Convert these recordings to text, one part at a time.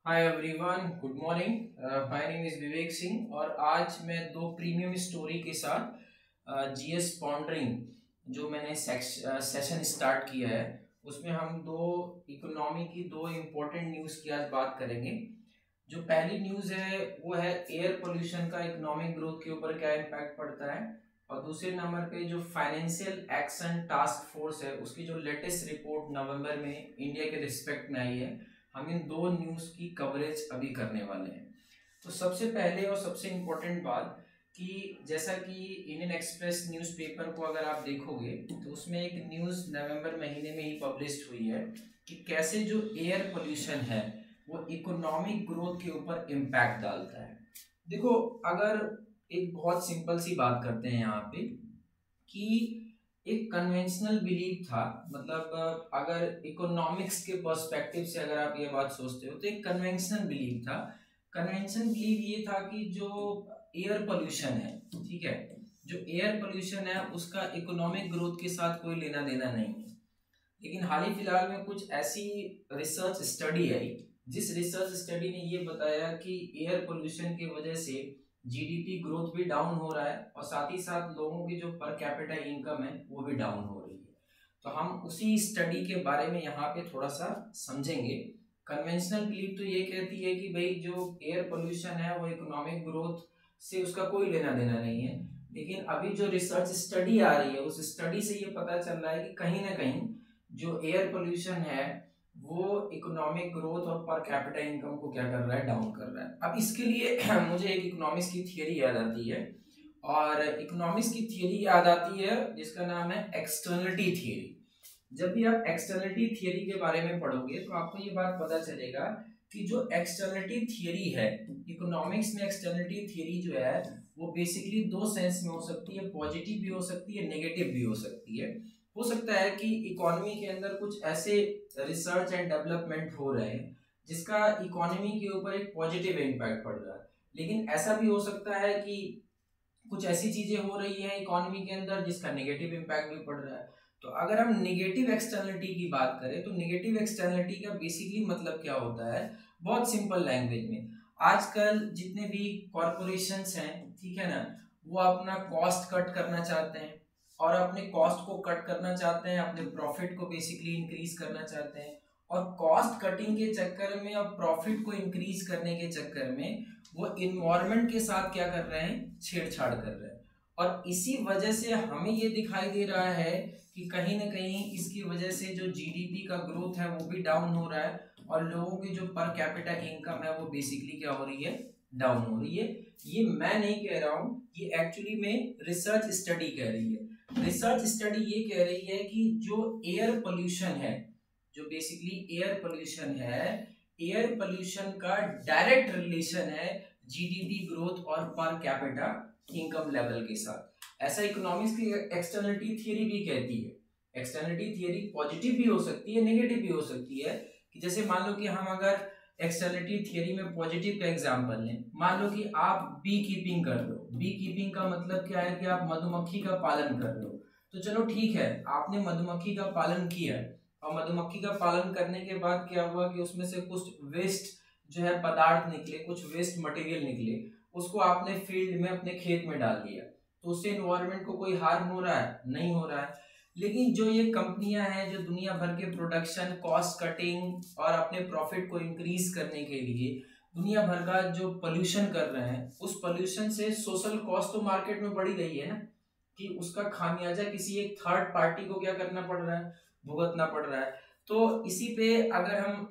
Hi everyone, good morning. My name is Vivek Singh और आज मैं दो प्रीमियम स्टोरी के साथ जीएस पॉन्डरिंग जो मैंने सेशन स्टार्ट किया है उसमें हम दो इकोनॉमी की दो इम्पोर्टेंट न्यूज़ की आज बात करेंगे। जो पहली न्यूज़ है वो है एयर पोल्यूशन का इकोनॉमिक ग्रोथ के ऊपर क्या इम्पैक्ट पड़ता है, और दूसरे नंबर पे जो फाइनेंशियल एक्शन टास्क फोर्स है उसकी जो लेटेस्ट रिपोर्ट नवंबर में इंडिया के रिस्पेक्ट में आई है। हम इन दो न्यूज़ की कवरेज अभी करने वाले हैं। तो सबसे पहले और सबसे इम्पोर्टेंट बात कि जैसा कि इंडियन एक्सप्रेस न्यूज़पेपर को अगर आप देखोगे तो उसमें एक न्यूज़ नवंबर महीने में ही पब्लिश हुई है कि कैसे जो एयर पोल्यूशन है वो इकोनॉमिक ग्रोथ के ऊपर इम्पैक्ट डालता है। देखो, अगर एक बहुत सिंपल सी बात करते हैं यहाँ पे कि एक कन्वेंशनल बिलीव था, मतलब अगर इकोनॉमिक्स के पर्सपेक्टिव से अगर आप ये बात सोचते हो तो एक कन्वेंशनल बिलीव था। कन्वेंशनल बिलीव ये था कि जो एयर पोल्यूशन है, ठीक है, जो एयर पोल्यूशन है उसका इकोनॉमिक ग्रोथ के साथ कोई लेना देना नहीं है। लेकिन हाल ही फिलहाल में कुछ ऐसी रिसर्च स्टडी आई जिस रिसर्च स्टडी ने ये बताया कि एयर पोल्यूशन की वजह से जीडीपी ग्रोथ भी डाउन हो रहा है और साथ ही साथ लोगों की जो पर कैपिटा इनकम है वो भी डाउन हो रही है। तो हम उसी स्टडी के बारे में यहाँ पे थोड़ा सा समझेंगे। कन्वेंशनल बिलीव तो ये कहती है कि भाई जो एयर पोल्यूशन है वो इकोनॉमिक ग्रोथ से उसका कोई लेना देना नहीं है, लेकिन अभी जो रिसर्च स्टडी आ रही है उस स्टडी से ये पता चल रहा है कि कहीं ना कहीं जो एयर पोल्यूशन है वो इकोनॉमिक ग्रोथ और पर कैपिटा इनकम को क्या कर रहा है, डाउन कर रहा है। अब इसके लिए मुझे एक इकोनॉमिक्स की थियरी याद आती है, और इकोनॉमिक्स की थियरी याद आती है जिसका नाम है एक्सटर्नलिटी थियरी। जब भी आप एक्सटर्नलिटी थियरी के बारे में पढ़ोगे तो आपको ये बात पता चलेगा कि जो एक्सटर्नलिटी थियरी है, इकोनॉमिक्स में एक्सटर्नलिटी थियरी जो है वो बेसिकली दो सेंस में हो सकती है, पॉजिटिव भी हो सकती है, नेगेटिव भी हो सकती है। हो सकता है कि इकोनॉमी के अंदर कुछ ऐसे रिसर्च एंड डेवलपमेंट हो रहे हैं जिसका इकोनॉमी के ऊपर एक पॉजिटिव इम्पैक्ट पड़ रहा है, लेकिन ऐसा भी हो सकता है कि कुछ ऐसी चीजें हो रही हैं इकोनॉमी के अंदर जिसका नेगेटिव इम्पैक्ट भी पड़ रहा है। तो अगर हम नेगेटिव एक्सटर्नलिटी की बात करें तो नेगेटिव एक्सटर्नलिटी का बेसिकली मतलब क्या होता है, बहुत सिंपल लैंग्वेज में, आजकल जितने भी कॉरपोरेशंस हैं, ठीक है ना, वो अपना कॉस्ट कट करना चाहते हैं, और अपने कॉस्ट को कट करना चाहते हैं, अपने प्रॉफिट को बेसिकली इंक्रीज करना चाहते हैं, और कॉस्ट कटिंग के चक्कर में और प्रॉफिट को इंक्रीज करने के चक्कर में वो इन्वायरमेंट के साथ क्या कर रहे हैं, छेड़छाड़ कर रहे हैं। और इसी वजह से हमें ये दिखाई दे रहा है कि कहीं ना कहीं इसकी वजह से जो जीडीपी का ग्रोथ है वो भी डाउन हो रहा है, और लोगों की जो पर कैपिटा इनकम है वो बेसिकली क्या हो रही है, डाउन हो रही है। ये मैं नहीं कह रहा हूँ, ये एक्चुअली में रिसर्च स्टडी कह रही है। रिसर्च स्टडी ये कह रही है कि जो एयर पोल्यूशन है, जो बेसिकली एयर पोल्यूशन है, एयर पोल्यूशन का डायरेक्ट रिलेशन है जीडीपी ग्रोथ और पर कैपिटा इनकम लेवल के साथ। ऐसा इकोनॉमिक्स की एक्सटर्नलिटी थियरी भी कहती है। एक्सटर्नलिटी थियरी पॉजिटिव भी हो सकती है, नेगेटिव भी हो सकती है। कि जैसे मान लो कि हम अगर एक्सटर्नलिटी थियरी में पॉजिटिव का एग्जांपल लें, मान लो कि आप बी कीपिंग कर रहे हो। बी कीपिंग का मतलब क्या है कि आप मधुमक्खी का पालन कर रहे हो। तो चलो ठीक है, आपने मधुमक्खी का पालन किया, और मधुमक्खी का पालन करने के बाद क्या हुआ कि उसमें से कुछ वेस्ट जो है पदार्थ निकले, कुछ वेस्ट मटेरियल निकले, उसको आपने फील्ड में अपने खेत में डाल दिया। तो उससे एनवायरनमेंट को कोई हार्म हो रहा है? नहीं हो रहा है। लेकिन जो ये कंपनियां हैं जो दुनिया भर के प्रोडक्शन, कॉस्ट कटिंग और अपने प्रॉफिट को इंक्रीज करने के लिए दुनिया भर का जो पोल्यूशन कर रहे हैं, उस पोल्यूशन से सोशल कॉस्ट तो मार्केट में बढ़ी रही है ना, कि उसका खामियाजा किसी एक थर्ड पार्टी को क्या करना पड़ रहा है, भुगतना पड़ रहा है। तो इसी पे अगर हम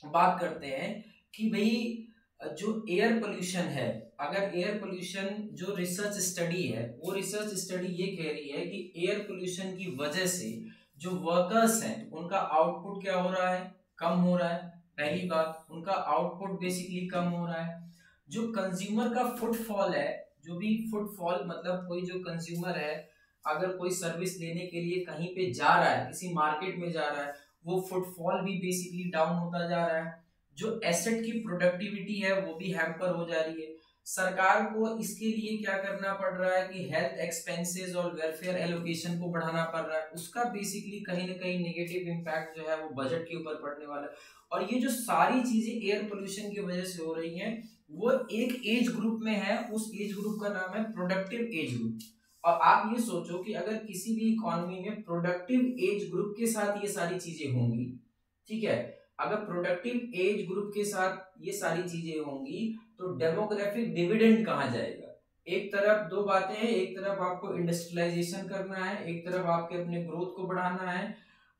बात करते हैं कि भाई जो एयर पोल्यूशन है, अगर एयर पोल्यूशन जो रिसर्च स्टडी है वो रिसर्च स्टडी ये कह रही है कि एयर पोल्यूशन की वजह से जो वर्कर्स हैं उनका आउटपुट क्या हो रहा है, कम हो रहा है। पहली बात, उनका आउटपुट बेसिकली कम हो रहा है। जो कंज्यूमर का फुटफॉल है, जो भी फुटफॉल मतलब कोई जो कंज्यूमर है अगर कोई सर्विस लेने के लिए कहीं पे जा रहा है, किसी मार्केट में जा रहा है, वो फुटफॉल भी बेसिकली डाउन होता जा रहा है। जो एसेट की प्रोडक्टिविटी है वो भी हैम्पर हो जा रही है। सरकार को इसके लिए क्या करना पड़ रहा है कि हेल्थ एक्सपेंसेस और वेलफेयर एलोकेशन को बढ़ाना पड़ रहा है, उसका बेसिकली कहीं ना कहीं नेगेटिव इम्पैक्ट जो है वो बजट के ऊपर पड़ने वाला है। और ये जो सारी चीजें एयर पोल्यूशन की वजह से हो रही हैं वो एक एज ग्रुप में है, उस एज ग्रुप का नाम है प्रोडक्टिव एज ग्रुप। और आप ये सोचो कि अगर किसी भी इकोनॉमी में प्रोडक्टिव एज ग्रुप के साथ ये सारी चीजें होंगी, ठीक है, अगर प्रोडक्टिव एज ग्रुप के साथ ये सारी चीजें होंगी तो डेमोग्राफिक डिविडेंड कहाँ जाएगा। एक तरफ दो बातें हैं, एक तरफ आपको इंडस्ट्रियलाइजेशन करना है, एक तरफ आपके अपने ग्रोथ को बढ़ाना है,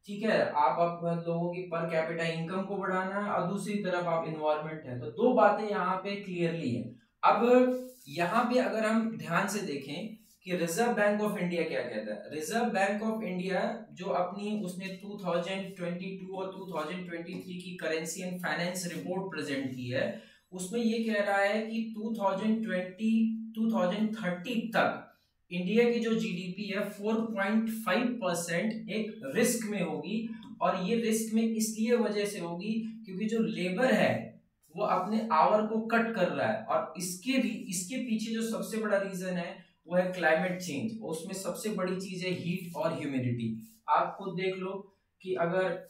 ठीक है, आप लोगों की पर कैपिटा इनकम को बढ़ाना है, और दूसरी तरफ आप इन्वायरमेंट है। तो दो बातें यहाँ पे क्लियरली है। अब यहाँ पे अगर हम ध्यान से देखें कि रिजर्व बैंक ऑफ इंडिया क्या कहता है, रिजर्व बैंक ऑफ इंडिया जो अपनी उसने 2022 और 2023 की currency and finance report present की है, उसमें ये कह रहा है कि 2030 तक इंडिया की जो जीडीपी है 4.5% एक रिस्क में होगी। और ये रिस्क में इसलिए वजह से होगी क्योंकि जो लेबर है वो अपने आवर को कट कर रहा है, और इसके पीछे जो सबसे बड़ा रीजन है वो है क्लाइमेट चेंज। उसमें सबसे बड़ी चीज है हीट और ह्यूमिडिटी। आप खुद देख लो कि अगर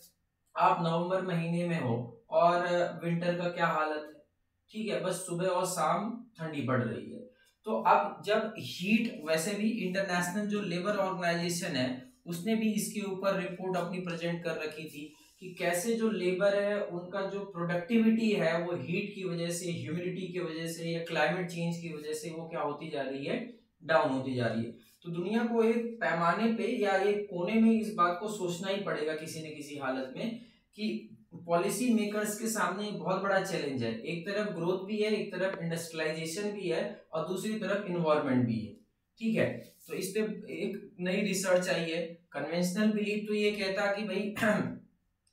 आप नवंबर महीने में हो और विंटर का क्या हालत है, ठीक है, बस सुबह और शाम ठंडी पड़ रही है। तो अब जब हीट, वैसे भी इंटरनेशनल जो लेबर ऑर्गेनाइजेशन है उसने भी इसके ऊपर रिपोर्ट अपनी प्रेजेंट कर रखी थी कि कैसे जो लेबर है उनका जो प्रोडक्टिविटी है वो हीट की वजह से, ह्यूमिडिटी की वजह से या क्लाइमेट चेंज की वजह से वो क्या होती जा रही है, डाउन होती जा रही है। तो दुनिया को एक पैमाने पे या एक कोने में इस बात को सोचना ही पड़ेगा किसी न किसी हालत में कि पॉलिसी मेकर्स के सामने बहुत बड़ा चैलेंज है। एक तरफ ग्रोथ भी है, एक तरफ इंडस्ट्रियलाइजेशन भी है, और दूसरी तरफ इन्वायरमेंट भी है, ठीक है। तो इस पे एक नई रिसर्च आई है। कन्वेंशनल बिलीफ तो ये कहता कि भाई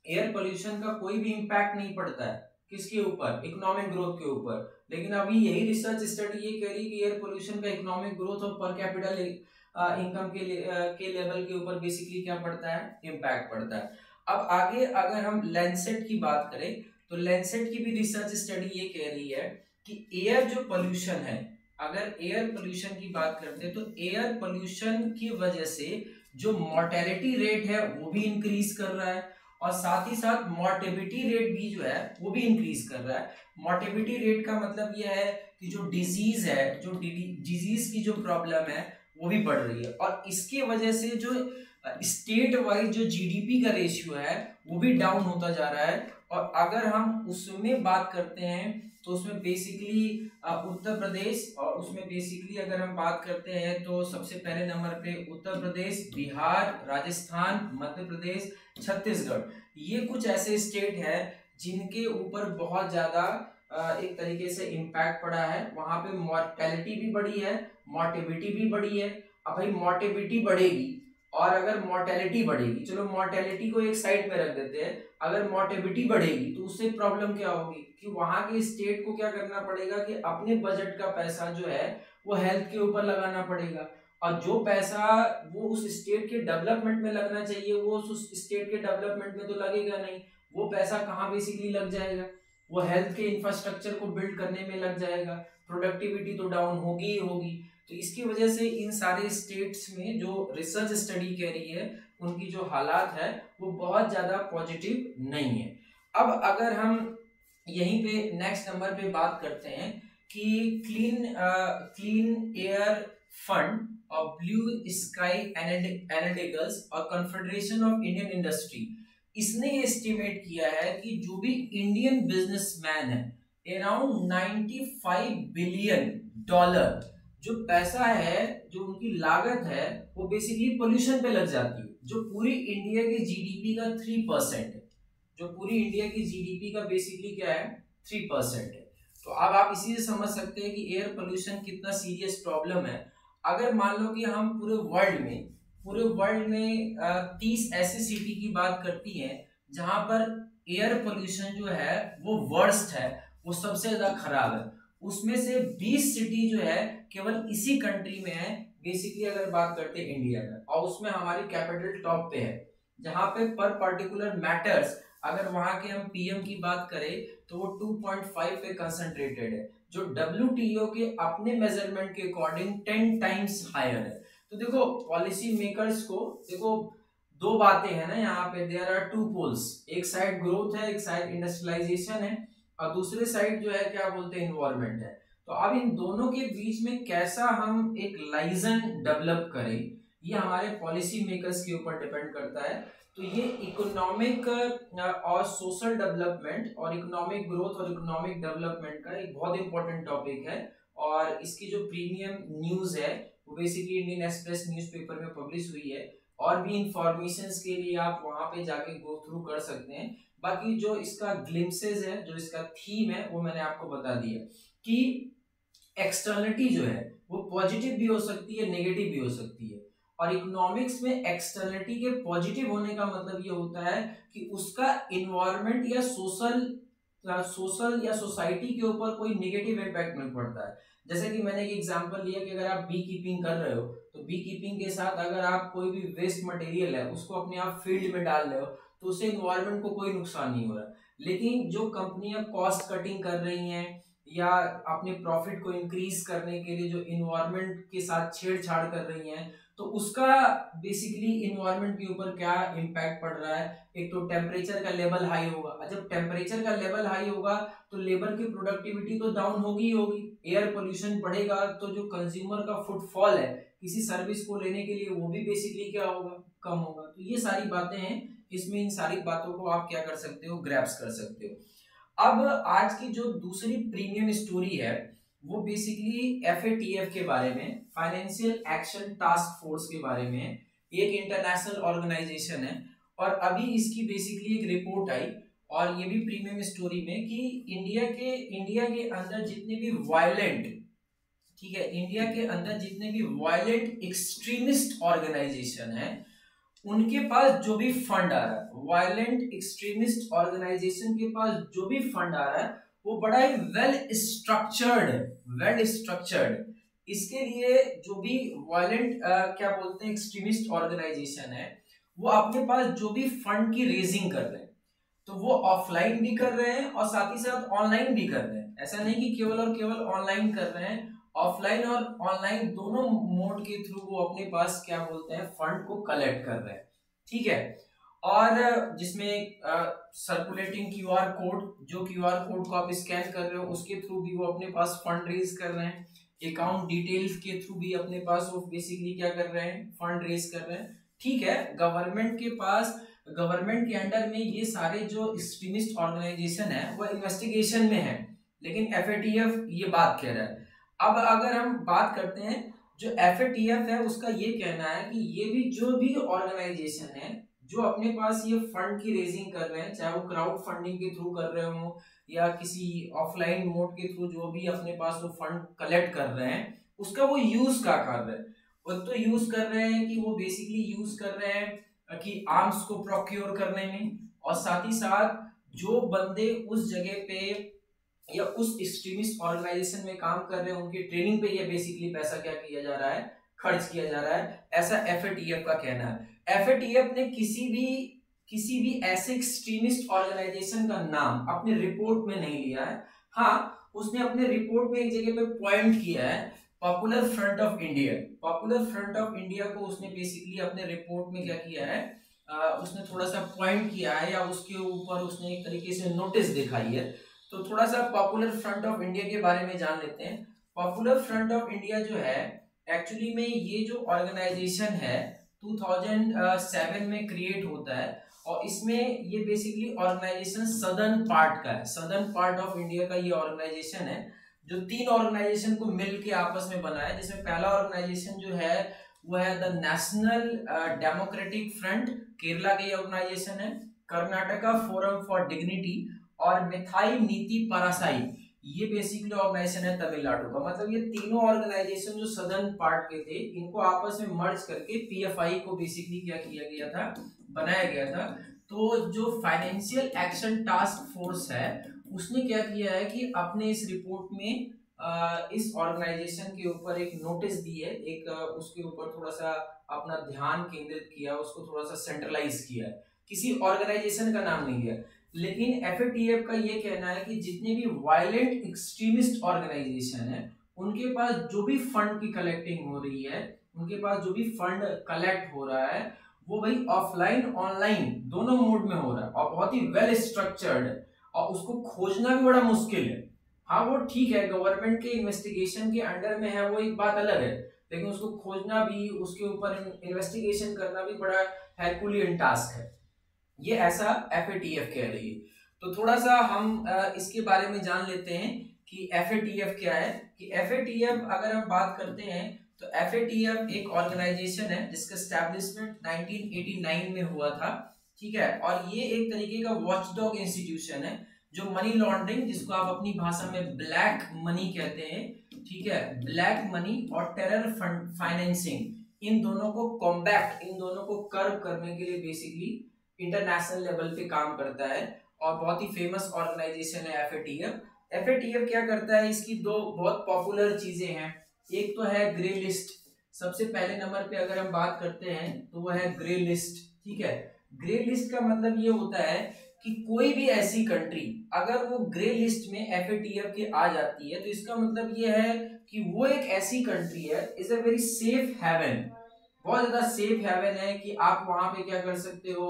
एयर पोल्यूशन का कोई भी इम्पैक्ट नहीं पड़ता है किसके ऊपर, इकोनॉमिक ग्रोथ के ऊपर। लेकिन अभी यही रिसर्च स्टडी ये कह रही कि एयर पोल्यूशन का इकोनॉमिक ग्रोथ और पर कैपिटल इनकम के लेवल के ऊपर बेसिकली क्या पड़ता है, इम्पैक्ट पड़ता है। अब आगे अगर हम लैंसेट की बात करें तो लैंसेट की भी रिसर्च स्टडी ये कह रही है कि एयर जो पोल्यूशन है, अगर एयर पोल्यूशन की बात करते हैं तो एयर पोल्यूशन की वजह से जो मोर्टेलिटी रेट है वो भी इंक्रीज कर रहा है, और साथ ही साथ मोर्टेबिलिटी रेट भी जो है वो भी इंक्रीज कर रहा है। मोर्टेबिलिटी रेट का मतलब यह है कि जो डिजीज है, जो डिजीज की जो प्रॉब्लम है वो भी बढ़ रही है, और इसके वजह से जो स्टेट वाइज जो जीडीपी का रेशियो है वो भी डाउन होता जा रहा है। और अगर हम उसमें बात करते हैं तो उसमें बेसिकली उत्तर प्रदेश, और उसमें बेसिकली अगर हम बात करते हैं तो सबसे पहले नंबर पे उत्तर प्रदेश, बिहार, राजस्थान, मध्य प्रदेश, छत्तीसगढ़, ये कुछ ऐसे स्टेट है जिनके ऊपर बहुत ज्यादा एक तरीके से इम्पैक्ट पड़ा है। वहां पे मॉर्टेलिटी भी बढ़ी है, मोर्टेबिलिटी भी बढ़ी है। अब भाई मोर्टेबिलिटी बढ़ेगी और अगर मोर्टेलिटी बढ़ेगी, चलो मोर्टेलिटी को एक साइड में रख देते हैं, अगर मोर्टेबिलिटी बढ़ेगी तो उससे प्रॉब्लम क्या होगी कि वहां के स्टेट को क्या करना पड़ेगा कि अपने बजट का पैसा जो है वो हेल्थ के ऊपर लगाना पड़ेगा, और जो पैसा वो उस स्टेट के डेवलपमेंट में लगना चाहिए वो उस स्टेट के डेवलपमेंट में तो लगेगा नहीं। वो पैसा कहाँ बेसिकली लग जाएगा, वो हेल्थ के इंफ्रास्ट्रक्चर को बिल्ड करने में लग जाएगा। प्रोडक्टिविटी तो डाउन होगी ही होगी। तो इसकी वजह से इन सारे स्टेट्स में जो रिसर्च स्टडी कह रही है उनकी जो हालात है वो बहुत ज्यादा पॉजिटिव नहीं है। अब अगर हम यहीं पे नेक्स्ट नंबर पे बात करते हैं कि क्लीन एयर फंड और ब्लू स्काई एनालिटिकल्स और कॉन्फेडरेशन ऑफ इंडियन इंडस्ट्री, इसने एस्टिमेट किया है कि जो भी इंडियन बिजनेसमैन है अराउंड 95 बिलियन डॉलर जो पैसा है, जो उनकी लागत है वो बेसिकली पोल्यूशन पे लग जाती है, जो पूरी इंडिया की जीडीपी का 3% है, जो पूरी इंडिया की जीडीपी का बेसिकली क्या है 3% है। तो अब आप इसी से समझ सकते हैं कि एयर पोल्यूशन कितना सीरियस प्रॉब्लम है। अगर मान लो कि हम पूरे वर्ल्ड में 30 ऐसी सिटी की बात करती हैं जहां पर एयर पोल्यूशन जो है वो वर्स्ट है, वो सबसे ज्यादा खराब है, उसमें से 20 सिटी जो है केवल इसी कंट्री में है बेसिकली अगर बात करते हैं इंडिया में, और उसमें हमारी कैपिटल टॉप पे है, जहां पे पर पर्टिकुलर मैटर्स अगर वहां के हम पीएम की बात करें तो वो 2.5 पे कंसंट्रेटेड है, जो WTO के अपने मेजरमेंट के अकॉर्डिंग 10 टाइम्स हायर है। तो देखो पॉलिसी मेकर्स को, देखो दो बातें हैं ना यहाँ पे, देयर आर टू पोल्स, एक साइड ग्रोथ है, एक साइड इंडस्ट्रियलाइजेशन है, और दूसरे साइड जो है क्या बोलते हैं, इन्वायरमेंट है। तो अब इन दोनों के बीच में कैसा हम एक लाइजन डेवलप करें, ये हमारे पॉलिसी मेकर्स के ऊपर डिपेंड करता है। तो ये इकोनॉमिक और सोशल डेवलपमेंट और इकोनॉमिक ग्रोथ और इकोनॉमिक डेवलपमेंट का एक बहुत इंपॉर्टेंट टॉपिक है, और इसकी जो प्रीमियम न्यूज है वो बेसिकली इंडियन एक्सप्रेस न्यूज़पेपर में पब्लिश हुई है। और भी इंफॉर्मेशंस के लिए आप वहां पे जाके गो थ्रू कर सकते हैं। बाकी जो इसका ग्लिम्सेस है, जो इसका थीम है, वो मैंने आपको बता दिया कि एक्सटर्निटी जो है वो पॉजिटिव भी हो सकती है, नेगेटिव भी हो सकती है। और इकोनॉमिक्स में एक्सटर्निटी के पॉजिटिव होने का मतलब ये होता है कि उसका इन्वायरमेंट या सोशल या सोसाइटी के ऊपर कोई नेगेटिव इम्पैक्ट नहीं पड़ता है। जैसे कि मैंने एक एग्जांपल लिया कि अगर आप बी कीपिंग कर रहे हो, तो बी कीपिंग के साथ अगर आप कोई भी वेस्ट मटेरियल है उसको अपने आप फील्ड में डाल रहे हो, तो उससे इन्वायरमेंट को कोई नुकसान नहीं हो रहा। लेकिन जो कंपनियां कॉस्ट कटिंग कर रही हैं या अपने प्रॉफिट को इंक्रीज करने के लिए जो इन्वायरमेंट के साथ छेड़छाड़ कर रही हैं, तो उसका बेसिकली इन्वायरमेंट के ऊपर क्या इम्पैक्ट पड़ रहा है। एक तो टेम्परेचर का लेवल हाई होगा, और जब टेम्परेचर का लेवल हाई होगा तो लेबर की प्रोडक्टिविटी तो डाउन होगी ही होगी, एयर पोल्यूशन बढ़ेगा, तो जो कंज्यूमर का फुटफॉल है किसी सर्विस को लेने के लिए वो भी बेसिकली क्या होगा, कम होगा। तो ये सारी बातें हैं, इसमें इन सारी बातों को आप क्या कर सकते हो, ग्रैप्स कर सकते हो। अब आज की जो दूसरी प्रीमियम स्टोरी है वो बेसिकली FATF के बारे में, फाइनेंशियल एक्शन टास्क फोर्स के बारे में। एक इंटरनेशनल ऑर्गेनाइजेशन है, और अभी इसकी बेसिकली एक रिपोर्ट आई, और ये भी प्रीमियम स्टोरी में, कि इंडिया के अंदर जितने भी वायलेंट, ठीक है, इंडिया के अंदर जितने भी वायलेंट एक्सट्रीमिस्ट ऑर्गेनाइजेशन है उनके पास जो भी फंड आ रहा है, वायलेंट एक्सट्रीमिस्ट ऑर्गेनाइजेशन के पास जो भी फंड आ रहा है वो बड़ा ही वेल स्ट्रक्चर्ड। इसके लिए जो भी वायलेंट क्या बोलते हैं एक्सट्रीमिस्ट ऑर्गेनाइजेशन है, वो अपने पास जो भी फंड की रेजिंग कर रहे हैं, तो वो ऑफलाइन भी कर रहे हैं और साथ ही साथ ऑनलाइन भी कर रहे हैं। ऐसा नहीं कि केवल और केवल ऑनलाइन कर रहे हैं, ऑफलाइन और ऑनलाइन दोनों मोड के थ्रू वो अपने पास क्या बोलते हैं फंड को कलेक्ट कर रहे हैं, ठीक है। और जिसमें सर्कुलेटिंग QR कोड, जो QR कोड को आप स्कैन कर रहे हो उसके थ्रू भी वो अपने पास फंड रेज कर रहे हैं, अकाउंट डिटेल्स के थ्रू भी अपने पास वो बेसिकली क्या कर रहे हैं, फंड रेज कर रहे हैं, ठीक है। गवर्नमेंट के पास, गवर्नमेंट के अंडर में ये सारे जो एक्सट्रीमिस्ट ऑर्गेनाइजेशन है वो इन्वेस्टिगेशन में है, लेकिन FATF ये बात कह रहा है। अब अगर हम बात करते हैं, जो FATF है उसका ये कहना है कि ये भी जो भी ऑर्गेनाइजेशन है जो अपने पास ये फंड की रेजिंग कर रहे हैं, चाहे वो क्राउड फंडिंग के थ्रू कर रहे हो या किसी ऑफलाइन मोड के थ्रू, जो भी अपने पास वो फंड कलेक्ट कर रहे हैं, उसका वो यूज क्या कर रहे हैं। वो तो यूज कर रहे हैं कि वो बेसिकली यूज कर रहे हैं कि आर्म्स को प्रोक्योर करने में, और साथ ही साथ जो बंदे उस जगह पे या उस एक्सट्रीमिस्ट ऑर्गेनाइजेशन में काम कर रहे हैं उनकी ट्रेनिंग पे ये बेसिकली पैसा क्या किया जा रहा है, खर्च किया जा रहा है, ऐसा FATF का कहना है। FATF ने किसी भी ऐसे एक्सट्रीमिस्ट ऑर्गेनाइजेशन का नाम अपने रिपोर्ट में नहीं लिया है। हाँ, उसने अपने रिपोर्ट में एक जगह पे पॉइंट किया है popular front of India. Popular front of India को उसने बेसिकली अपने रिपोर्ट में क्या किया है, उसने थोड़ा सा पॉइंट किया है, या उसके ऊपर उसने एक तरीके से नोटिस दिखाई है। तो थोड़ा सा पॉपुलर फ्रंट ऑफ इंडिया के बारे में जान लेते हैं। पॉपुलर फ्रंट ऑफ इंडिया जो है, एक्चुअली में ये जो ऑर्गेनाइजेशन है 2007 में क्रिएट होता है, और इसमें ये बेसिकली ऑर्गेनाइजेशन सदर्न पार्ट का है, सदर्न पार्ट ऑफ इंडिया का ये ऑर्गेनाइजेशन है, जो 3 ऑर्गेनाइजेशन को मिल के आपस में बना है। जिसमें पहला ऑर्गेनाइजेशन जो है वो है the national democratic front, Kerala के ऑर्गेनाइजेशन है, कर्नाटका फोरम फॉर डिग्निटी, और मिथाई नीति परासाई, ये बेसिकली ऑर्गेनाइजेशन है तमिलनाडु का। मतलब ये तीनों ऑर्गेनाइजेशन जो सदर्न पार्ट के थे, इनको आपस में मर्ज करके PFI को बेसिकली क्या किया गया था, बनाया गया था। तो जो फाइनेंशियल एक्शन टास्क फोर्स है उसने क्या किया है कि अपने इस रिपोर्ट में इस ऑर्गेनाइजेशन के ऊपर एक नोटिस दी है, एक उसके ऊपर थोड़ा सा अपना ध्यान केंद्रित किया, उसको थोड़ा सा सेंट्रलाइज किया, किसी ऑर्गेनाइजेशन का नाम नहीं लिया। लेकिन एफएटीएफ का ये कहना है कि जितने भी वायलेंट एक्सट्रीमिस्ट ऑर्गेनाइजेशन है उनके पास जो भी फंड की कलेक्टिंग हो रही है, उनके पास जो भी फंड कलेक्ट हो रहा है वो भाई ऑफलाइन ऑनलाइन दोनों मोड में हो रहा है और बहुत ही वेल स्ट्रक्चर्ड है और उसको खोजना भी बड़ा मुश्किल है। हाँ वो ठीक है, गवर्नमेंट के इन्वेस्टिगेशन के अंडर में है वो एक बात अलग है, लेकिन उसको खोजना भी, उसके ऊपर इन्वेस्टिगेशन करना भी बड़ा हेरकुलियन टास्क है। ये ऐसा एफएटीएफ कह रही है। तो थोड़ा सा हम इसके बारे में जान लेते हैं कि एफएटीएफ क्या है। कि एफएटीएफ अगर हम बात करते हैं तो एफएटीएफ एक ऑर्गेनाइजेशन है जिसका एस्टैब्लिशमेंट 1989 में हुआ था, ठीक है। और ये एक तरीके का वॉचडॉग इंस्टीट्यूशन है जो मनी लॉन्ड्रिंग, जिसको आप अपनी भाषा में ब्लैक मनी कहते हैं, ठीक है, ब्लैक मनी और टेरर फाइनेंसिंग, इन दोनों को कॉम्बैक्ट, इन दोनों को कर्व करने के लिए बेसिकली इंटरनेशनल लेवल पे काम करता है और बहुत ही फेमस ऑर्गेनाइजेशन है एफएटीएफ। एफएटीएफ क्या करता है, इसकी दो बहुत पॉपुलर चीजें हैं। एक तो है ग्रे लिस्ट, सबसे पहले नंबर पे अगर हम बात करते हैं तो वो है ग्रे लिस्ट, ठीक है। ग्रे लिस्ट का मतलब ये होता है कि कोई भी ऐसी कंट्री अगर वो ग्रे लिस्ट में एफएटीएफ के आ जाती है तो इसका मतलब ये है कि वो एक ऐसी कंट्री है, is a very safe haven, बहुत ज्यादा सेफ हेवन है कि आप वहां पे क्या कर सकते हो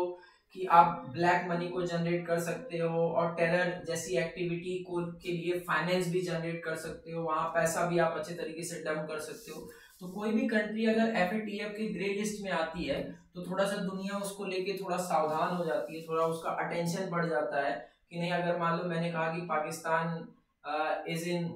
कि आप ब्लैक मनी को जनरेट कर सकते हो और टेरर जैसी एक्टिविटी को के लिए फाइनेंस भी जनरेट कर सकते हो, वहां पैसा भी आप अच्छे तरीके से डंप कर सकते हो। तो कोई भी कंट्री अगर एफएटीएफ की ग्रे लिस्ट में आती है तो थोड़ा सा दुनिया उसको लेके थोड़ा सावधान हो जाती है, थोड़ा उसका अटेंशन बढ़ जाता है कि नहीं, अगर मान लो मैंने कहा कि Pakistan is in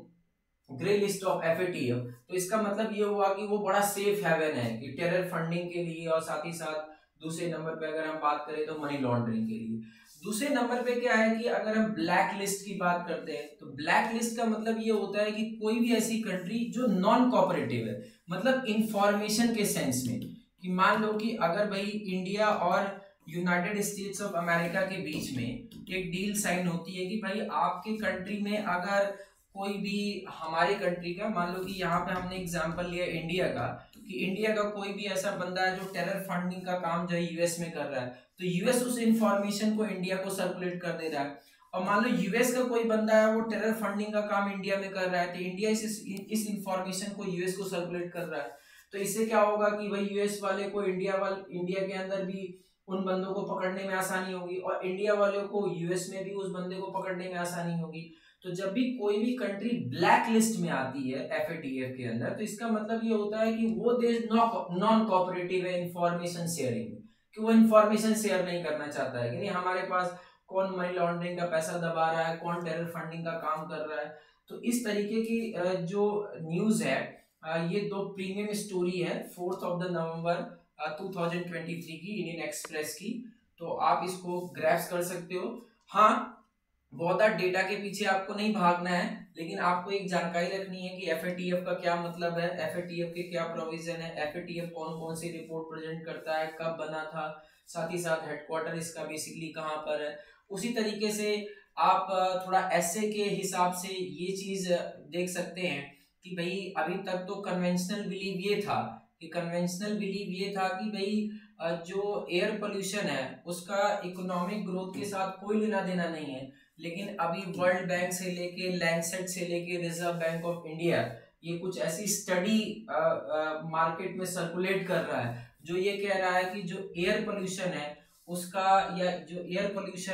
grey list of FATF तो इसका मतलब ये हुआ कि वो बड़ा सेफ हेवन है कि टेरर फंडिंग के लिए और साथ ही साथ दूसरे नंबर पे अगर हम बात करें तो मनी लॉन्ड्रिंग के लिए। दूसरे नंबर पे क्या है कि अगर हम ब्लैक लिस्ट की बात करते हैं तो ब्लैक लिस्ट का मतलब ये होता है कि कोई भी ऐसी कंट्री जो नॉन कोऑपरेटिव है, मतलब इंफॉर्मेशन के सेंस में, कि मान लो कि अगर भाई इंडिया और यूनाइटेड स्टेट्स ऑफ अमेरिका के बीच में एक डील साइन होती है कि भाई आपके कंट्री में अगर कोई भी हमारे कंट्री का, मान लो कि यहाँ पे हमने एग्जांपल लिया इंडिया का, कि इंडिया का कोई भी ऐसा बंदा है जो टेरर फंडिंग का काम जो है यूएस में कर रहा है, तो यूएस उस इंफॉर्मेशन को इंडिया को सर्कुलेट कर दे रहा है। और मान लो यूएस का कोई बंदा है वो टेरर फंडिंग का काम इंडिया में कर रहा है, तो इंडिया इस इंफॉर्मेशन को यूएस को सर्कुलेट कर रहा है। तो इससे क्या होगा कि भाई यूएस वाले को इंडिया के अंदर भी उन बंदों को पकड़ने में आसानी होगी और इंडिया वालों को यूएस में भी उस बंदे को पकड़ने में आसानी होगी। तो जब भी कोई भी कंट्री ब्लैक लिस्ट में आती है एफएटीएफ के अंदर तो इसका मतलब ये होता है कि वो देश नॉन कोऑपरेटिव है इंफॉर्मेशन शेयरिंग में, कि वो इंफॉर्मेशन शेयर नहीं करना चाहता है कि नहीं हमारे पास कौन मनी लॉन्ड्रिंग का पैसा दबा रहा है, कौन टेरर फंडिंग का काम कर रहा है। तो इस तरीके की जो न्यूज है, ये दो प्रीमियम स्टोरी है 4 नवंबर 2023 की इंडियन एक्सप्रेस की, तो आप इसको ग्रैब्स कर सकते हो। हाँ, बहुत डेटा के पीछे आपको नहीं भागना है, लेकिन आपको एक जानकारी रखनी है कि एफएटीएफ का क्या मतलब है, एफएटीएफ के क्या प्रोविजन है, एफएटीएफ कौन कौन सी रिपोर्ट प्रेजेंट करता है, कब बना था, साथ ही साथ हेडक्वार्टर इसका बेसिकली कहाँ पर है। उसी तरीके से आप थोड़ा ऐसे के हिसाब से ये चीज देख सकते हैं कि भाई अभी तक तो कन्वेंशनल बिलीव ये था कि भाई जो एयर पोल्यूशन है उसका इकोनॉमिक ग्रोथ के साथ कोई लेना देना नहीं है, लेकिन अभी वर्ल्ड बैंक से लेके लैंडसेट से लेके रिजर्व बैंक ऑफ इंडिया ये कुछ ऐसी स्टडी मार्केट में सर्कुलेट कर रहा है जो ये कह रहा है कि जो एयर पोल्यूशन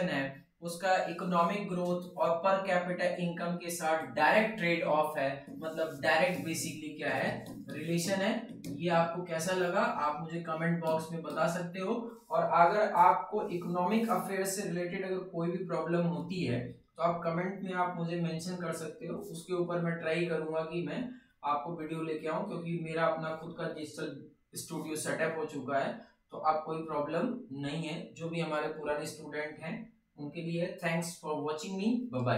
है उसका इकोनॉमिक ग्रोथ और पर कैपिटल इनकम के साथ डायरेक्ट ट्रेड ऑफ है, मतलब डायरेक्ट बेसिकली क्या है, रिलेशन है। ये आपको कैसा लगा आप मुझे कमेंट बॉक्स में बता सकते हो, और अगर आपको इकोनॉमिक अफेयर्स से रिलेटेड अगर कोई भी प्रॉब्लम होती है तो आप कमेंट में आप मुझे मेंशन कर सकते हो, उसके ऊपर मैं ट्राई करूंगा कि मैं आपको वीडियो लेके आऊं, क्योंकि मेरा अपना खुद का डिजिटल स्टूडियो सेटअप हो चुका है, तो आप कोई प्रॉब्लम नहीं है। जो भी हमारे पुराने स्टूडेंट हैं उनके लिए thanks for watching me, bye bye.